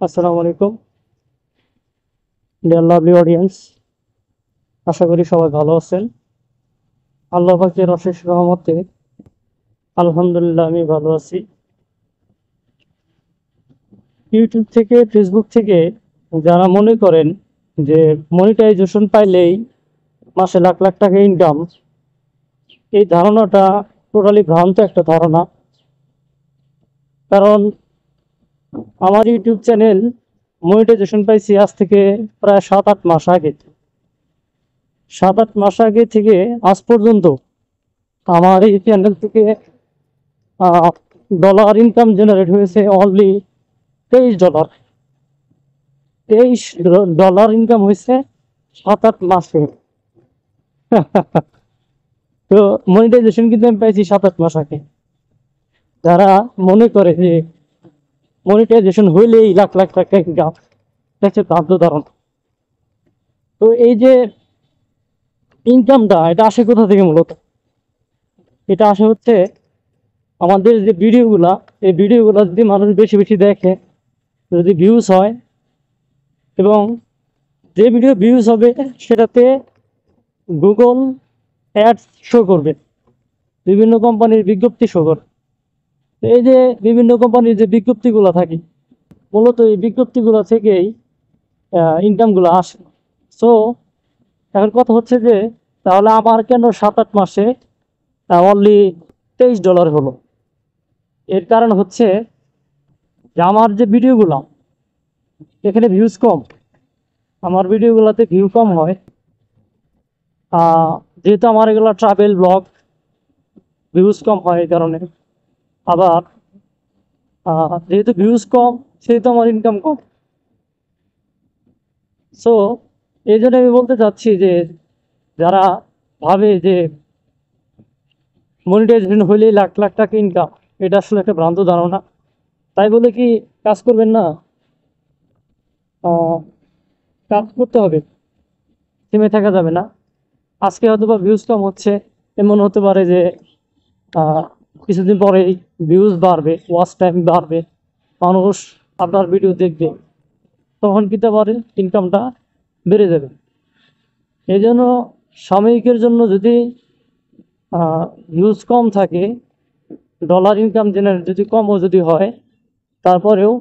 আসসালামু আলাইকুম deer lovely audience. আশা করি সবাই ভালো আছেন। আল্লাহ পাকের অশেষ রহমতে আলহামদুলিল্লাহ আমি ভালো আছি। ইউটিউব থেকে ফেসবুক থেকে যারা মনে করেন যে মনিটাইজেশন পাইলেই মাসে লাখ লাখ টাকা ইনকাম, এই ধারণাটা টোটালি ভ্রান্ত একটা ধারণা। কারণ আমার ইউটিউব চ্যানেল মনিটাইজেশন পাইছি আজ থেকে প্রায় 7-8 মাস আগে। 7-8 মাস আগে থেকে আজ পর্যন্ত আমার এই চ্যানেল থেকে ডলার ইনকাম জেনারেট হয়েছে অনলি $23। $23 ইনকাম হয়েছে 7-8 মাসে। তো মনিটাইজেশন কিন্তু আমি পাইছি 7-8 মাস আগে। যারা মনে করে যে মনিটাইজেশন হইলেই লাখ লাখ টাকা ইনকাম, এটা হচ্ছে ভ্রান্ত ধারণা। তো এই যে ইনকামটা, এটা আসে কোথা থেকে? মূলত এটা আসে হচ্ছে আমাদের যে ভিডিওগুলা, এই ভিডিওগুলো যদি মানুষ বেশি বেশি দেখে, যদি ভিউজ হয়, এবং যে ভিডিও ভিউজ হবে সেটাতে গুগল অ্যাডস শো করবে, বিভিন্ন কোম্পানির বিজ্ঞপ্তি শো করবে। এই যে বিভিন্ন কোম্পানির যে বিজ্ঞপ্তিগুলো থাকে, মূলত এই বিজ্ঞপ্তিগুলো থেকেই ইনকামগুলো আসে। সো এখন কথা হচ্ছে যে তাহলে আমার কেন 7-8 মাসে অনলি $23 হলো? এর কারণ হচ্ছে যে আমার যে ভিডিওগুলো, এখানে ভিউজ কম, আমার ভিডিওগুলোতে ভিউ কম হয়। যেহেতু আমার এগুলো ট্রাভেল ব্লগ, ভিউজ কম হয় এই কারণে। আবার যেহেতু ভিউজ কম, সেহেতু আমার ইনকাম কম। সো এই জন্য আমি বলতে চাচ্ছি যে যারা ভাবে যে মনিটাইজেশন হইলেই লাখ লাখ টাকা ইনকাম, এটা আসলে একটা ভ্রান্ত ধারণা। তাই বলে কি কাজ করবেন না? আহ, কাজ করতে হবে, থেমে থাকা যাবে না। আজকে হয়তো বা ভিউজ কম হচ্ছে, এমন হতে পারে যে আহ, কিছুদিন পরেই ভিউজ বাড়বে, ওয়াচ টাইম বাড়বে, মানুষ আপনার ভিডিও দেখবে, তখন কিতে পারে ইনকামটা বেড়ে যাবে। এই জন্য সাময়িকের জন্য যদি ভিউজ কম থাকে, ডলার ইনকাম জেনারেট যদি কমও যদি হয়, তারপরেও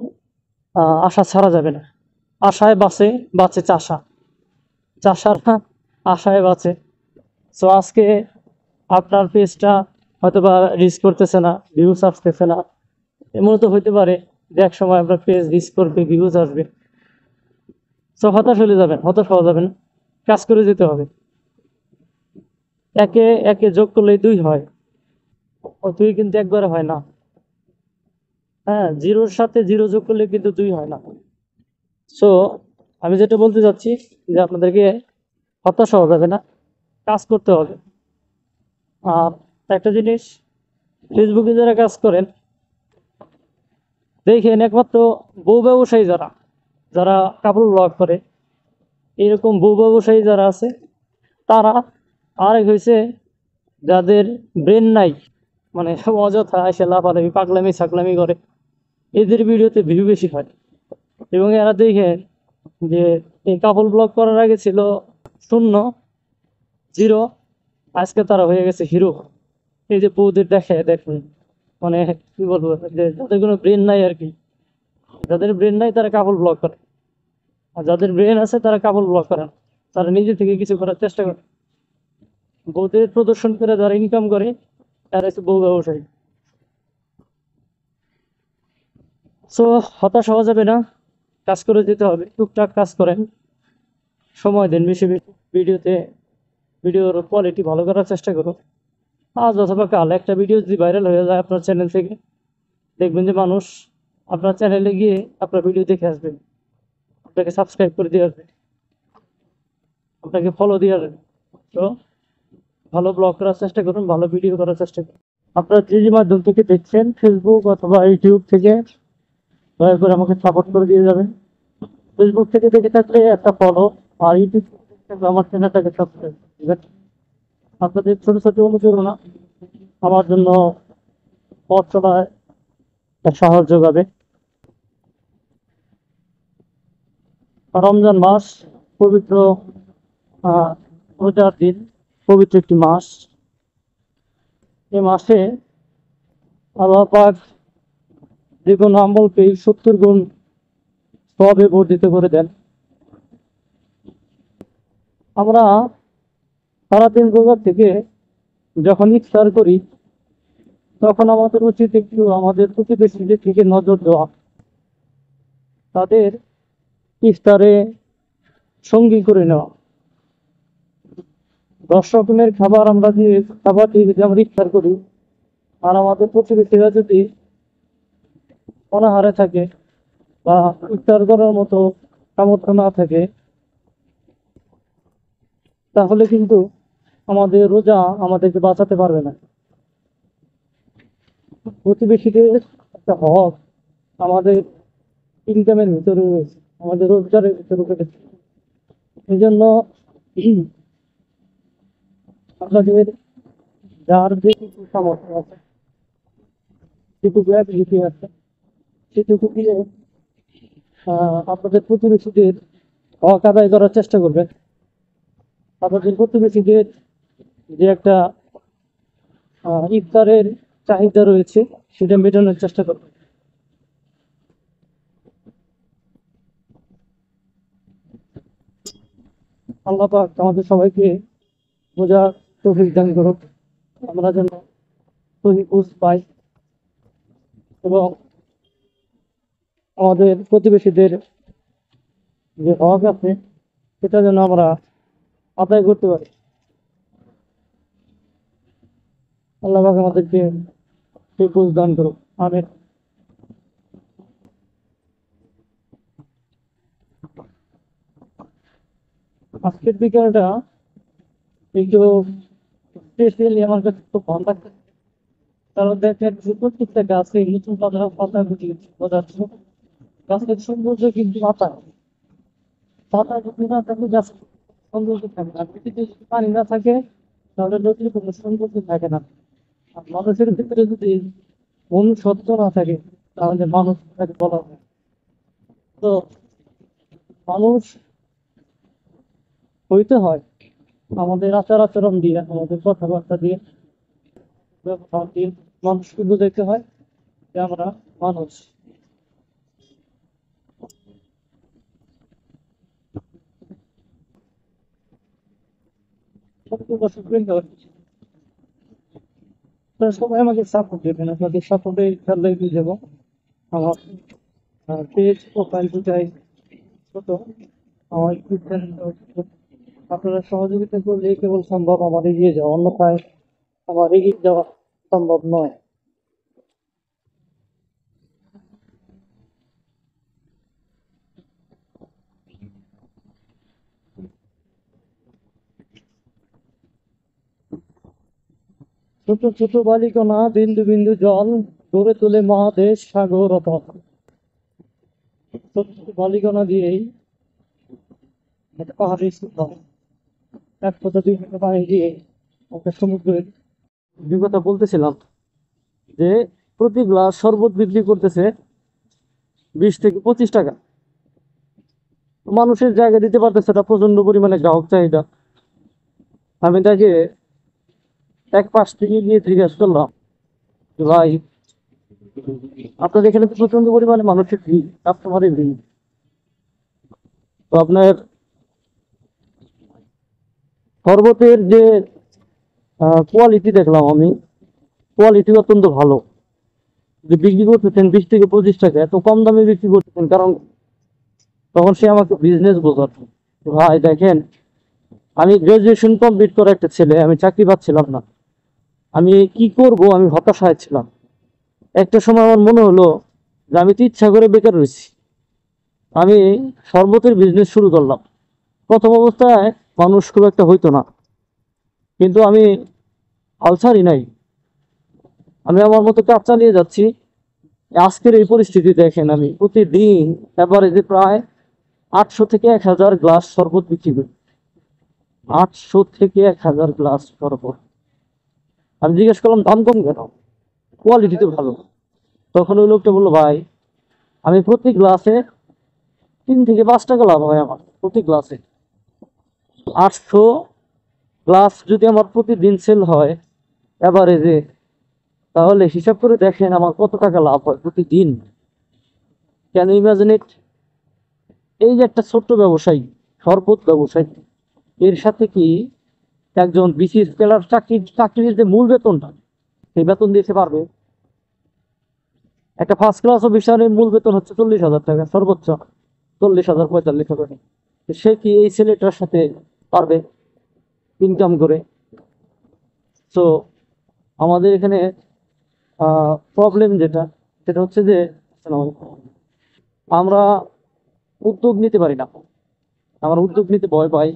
আশা ছাড়া যাবে না। আশায় বাঁচে, বাঁচে চাষা, চাষারা আশায় বাঁচে। সো আজকে আপনার পেজটা হয়তো বা রিচ করতেছে না, ভিউজ আসতেছে না, এমন তো হইতে পারে যে এক সময় আপনার পেজ রিচ করবে, ভিউজ আসবে। সো হতাশ হয়ে যাবেন, হতাশ হওয়া যাবেন, কাজ করে যেতে হবে। একে একে যোগ করলে 2 হয়, ও 2 কিন্তু একবারে হয় না। হ্যাঁ, জিরোর সাথে জিরো যোগ করলে কিন্তু 2 হয় না। সো আমি যেটা বলতে চাচ্ছি যে আপনাদেরকে হতাশ হওয়া যাবে না, কাজ করতে হবে। আর একটা জিনিস, ফেসবুকে যারা কাজ করেন, দেখেন একমাত্র বউ ব্যবসায়ী যারা, যারা কাপড় ব্লগ করে, এরকম বউ ব্যবসায়ী যারা আছে তারা, আরেক হয়েছে যাদের ব্রেন নাই, মানে অযথা এসে লাফালাফি পাগলামি ছাগলামি করে, এদের ভিডিওতে ভিউ বেশি হয়। এবং এরা দেখেন যে এই কাপড় ব্লগ করার আগে ছিল শূন্য, জিরো, আজকে তারা হয়ে গেছে হিরো। এই যে বউদের দেখে দেখুন, মানে কি বলবো, যে যাদের কোনো ব্রেন নাই আর কি, যাদের ব্রেন নাই তারা কাপড় ব্লগ করে, আর যাদের ব্রেন আছে তারা কাপড় ব্লগ করে না। তারা নিজে থেকে কিছু করার চেষ্টা করে, বউদের প্রদর্শন করে যারা ইনকাম করে, তারা হচ্ছে বউ ব্যবসায়ী। সো হতাশ হওয়া যাবে না, কাজ করে যেতে হবে, টুকটাক কাজ করেন, সময় দেন বেশি বেশি ভিডিওতে, ভিডিওর কোয়ালিটি ভালো করার চেষ্টা করুন। আজ অথবা কাল একটা ভিডিও যদি ভাইরাল হয়ে যায় আপনার চ্যানেল থেকে, দেখবেন যে মানুষ আপনার চ্যানেলে গিয়ে আপনার ভিডিও দেখে আসবে, আপনাকে সাবস্ক্রাইব করে দিয়ে আসবে, আপনাকে ফলো দিয়ে আসবে। তো ভালো ব্লগ করার চেষ্টা করুন, ভালো ভিডিও করার চেষ্টা করুন। আপনারা যে যে মাধ্যম থেকে দেখছেন, ফেসবুক অথবা ইউটিউব থেকে, দয়া করে আমাকে সাপোর্ট করে দিয়ে যাবেন। ফেসবুক থেকে দেখে থাকলে একটা ফলো, আর ইউটিউব থেকে দেখে থাকলে আমার চ্যানেলটাকে সাবস্ক্রাইব, ঠিক আছে? আপনাদের ছোট ছোট অনুপ্রেরণা আমার জন্য পথ চলায় একটা সাহস যোগাবে। রমজান মাস পবিত্র রোজার দিন, পবিত্র একটি মাস। এই মাসে আল্লাহ পাক যে কোনো আমলকে 70 গুণ সওয়াবে বর্ধিত করে দেন। আমরা সারাদিন রোজা থেকে যখন ইফতার করি তখন আমাদের উচিত একটু আমাদের প্রতিবেশীদের থেকে নজর দেওয়া, তাদের ইফতারে সঙ্গী করে নেওয়া। 10 রকমের খাবার আমরা যে খাবারটি যদি আমরা ইফতার করি আর আমাদের প্রতিবেশীরা যদি অনাহারে থাকে বা ইফতার করার মতো সামর্থ্য না থাকে, তাহলে কিন্তু আমাদের রোজা আমাদেরকে বাঁচাতে পারবে না। প্রতিবেশীদের একটা হক আমাদের ইনকামের ভিতরে রয়েছে, আমাদের রোজগারের ভিতরে রয়েছে। এই জন্য আপনাদের যার যেটুকু সামর্থ্য আছে, যেটুকু অ্যাবিলিটি আছে, সেটুকু দিয়ে আপনাদের প্রতিবেশীদের হক আদায় করার চেষ্টা করবেন। আপনাদের প্রতিবেশীদের যে একটা ইফতারের চাহিদা রয়েছে সেটা মেটানোর চেষ্টা করবেন। আল্লাহ পাক আমাদের সবাইকে বোঝার তৌফিক দান করুক, আমরা যেন সহি বুঝ পাই এবং আমাদের প্রতিবেশীদের যে হক আছে সেটা যেন আমরা আদায় করতে পারি। আল্লাহ পাক আমাদেরকে সেই বুঝ দান করুক, আমিন। আজকের বিকালটা একটু স্পেশালি আমার কাছে খুব ভালো লাগছে, কারণ দেখেন প্রত্যেকটা গাছে নতুন পাতা পাতা গজাচ্ছে। গাছের সৌন্দর্য কিন্তু পাতা, পাতা যদি না থাকে গাছ সৌন্দর্য থাকে না। পৃথিবীতে যদি পানি না থাকে তাহলে নদীর কোনো সৌন্দর্য থাকে না। আর মানুষের ভিতরে যদি মনুষ্যত্ব না থাকে তাহলে মানুষ তাকে বলা হয়। তো মানুষ হইতে হয় আমাদের আচার আচরণ দিয়ে, আমাদের কথাবার্তা দিয়ে, ব্যবহার দিয়ে মানুষকে বুঝাইতে হয় যে আমরা মানুষ। সবাই আমাকে সাপোর্ট দেবেন, আপনাদের সাপোর্টে খেললে এগিয়ে যাবো। আমার পেজ প্রোফাইল দুটাই ছোট, আমার ইউটিউব চ্যানেলটাও ছোট। আপনারা সহযোগিতা করলে কেবল সম্ভব আমার এগিয়ে যাওয়া, অন্যথায় আমার এগিয়ে যাওয়া সম্ভব নয়। ছোট ছোট বালিকণা বিন্দু বিন্দু জল গড়ে তোলে মহাদেশ সাগর অতল। ছোট ছোট বালিকণা দিয়েই একটা পাহাড়ি স্তূপ, 1 ফুট 2 ফুট পানি দিয়ে একটা সমুদ্রের অভিজ্ঞতা বলতেছিলাম যে প্রতি গ্লাস শরবত বিক্রি করতেছে 20 থেকে 25 টাকা। মানুষের জায়গা দিতে পারতেছে না, প্রচন্ড পরিমাণে গ্রাহক চাহিদা। আমি তাকে এক পাশ থেকে গিয়ে জিজ্ঞেস করলাম যে ভাই, আপনাদের এখানে তো প্রচন্ড পরিমাণে মানুষের ভিড়, কাস্টমারের ভিড়, তো আপনার শরবতের যে কোয়ালিটি দেখলাম আমি, কোয়ালিটি অত্যন্ত ভালো। যে বিক্রি করতেছেন 20 থেকে 25 টাকা, এত কম দামে বিক্রি করতেছেন কারণ? তখন সে আমাকে বিজনেস বোঝাতো। ভাই দেখেন, আমি গ্রাজুয়েশন কমপ্লিট করা একটা ছেলে, আমি চাকরি পাচ্ছিলাম না, আমি কি করব, আমি হতাশায় ছিলাম। একটা সময় আমার মনে হলো যে আমি তো ইচ্ছা করে বেকার রয়েছি, আমি শরবতের বিজনেস শুরু করলাম। প্রথম অবস্থায় মানুষ খুব একটা হইতো না, কিন্তু আমি হাল ছাড়ি নাই, আমি আমার মতো কাজ চালিয়ে যাচ্ছি। আজকের এই পরিস্থিতি দেখেন, আমি প্রতিদিন এভারেজে প্রায় 800 থেকে 1000 গ্লাস শরবত বিক্রি করি। 800 থেকে 1000 গ্লাস শরবত। আমি জিজ্ঞেস করলাম দাম কম কেন, কোয়ালিটি তো ভালো। তখন ওই লোকটা বললো ভাই, আমি প্রতি গ্লাসে 3 থেকে 5 টাকা লাভ হয় আমার প্রতি গ্লাসে। 800 গ্লাস যদি আমার প্রতিদিন সেল হয় অ্যাভারেজে, তাহলে হিসাব করে দেখেন আমার কত টাকা লাভ হয় প্রতিদিন। Can you imagine it? এই যে একটা ছোট্ট ব্যবসায়ী, শরবত ব্যবসায়ী, এর সাথে কি একজন বিসিএস ক্যাডার চাকরির যে মূল বেতনটা, সেই বেতন দিতে পারবে? একটা ফার্স্ট ক্লাস অফিসারের মূল বেতন হচ্ছে 40,000 টাকা, সর্বোচ্চ 40,000 45,000 টাকা। তো সে কি এই ছেলেটার সাথে পারবে ইনকাম করে? সো আমাদের এখানে প্রবলেম যেটা, সেটা হচ্ছে যে আমরা উদ্যোগ নিতে পারি না, আমরা উদ্যোগ নিতে ভয় পাই।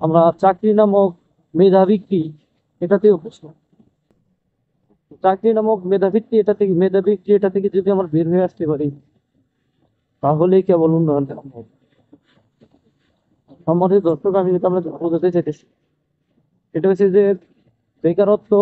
আমরা চাকরি নামক মেধাবৃত্তি এটাতেও প্রশ্ন, চাকরি নামক মেধাবৃত্তি এটা থেকে যদি আমরা বের হয়ে আসতে পারি, তাহলেই কেবল উন্নয়ন সম্ভব। আমাদের দর্শক, আমি যেটা আমরা বোঝাতে চাইতেছি, এটা হচ্ছে যে বেকারত্ব